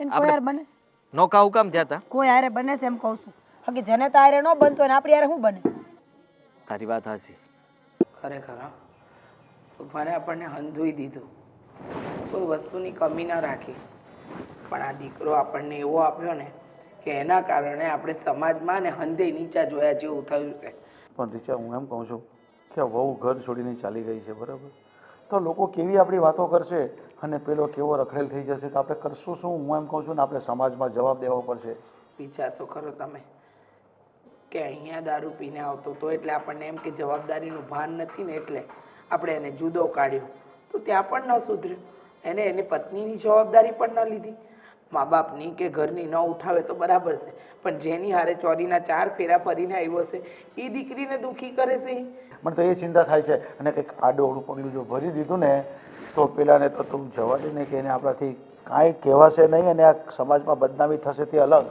એને કોઈ હારે બને છે? નોકા હું કામ થયા હતા? કોઈ હારે બને છે એમ કહું છું. બાકી જેને તારે ન બનતો ને આપણી હારે શું બને? તારી વાત હાચી. ખરેખર હા, ભગવાને આપણને હંધુઈ દીધું, કોઈ વસ્તુની કમી ના રાખી. પણ આ દીકરો આપણને એવો આપ્યો ને કે એના કારણે આપણે સમાજમાં ને હંધે નીચા જોયા જેવું થયું છે. પણ રીચા, હું એમ કહું છું કે વહુ ઘર છોડીને ચાલી ગઈ છે, બરાબર? તો લોકો કેવી આપણી વાતો કરશે અને પેલો કેવો રખડેલ થઈ જશે તો આપણે કરશું શું? હું એમ કહું છું ને, આપણે સમાજમાં જવાબ દેવો પડશે. વિચાર તો ખરો તમે કે અહીંયા દારૂ પીને આવતો તો એટલે આપણને એમ કે જવાબદારીનું ભાન નથી ને એટલે આપણે એને જુદો કાઢ્યો, તો ત્યાં પણ ન સુધર્યું. એને એની પત્નીની જવાબદારી પણ ન લીધી, મા બાપની કે ઘરની ન ઉઠાવે તો બરાબર છે, પણ જેની હારે ચોરીના 4 ફેરા ફરીને આવ્યો છે એ દીકરીને દુઃખી કરે છે. મને તો એ ચિંતા થાય છે. અને કંઈક આડોવડું પગલું જો ભરી દીધું ને તો પેલાને તો તું જવા દે ને, કે એને આપણાથી કાંઈ કહેવાશે નહીં અને આ સમાજમાં બદનામી થશે તે અલગ.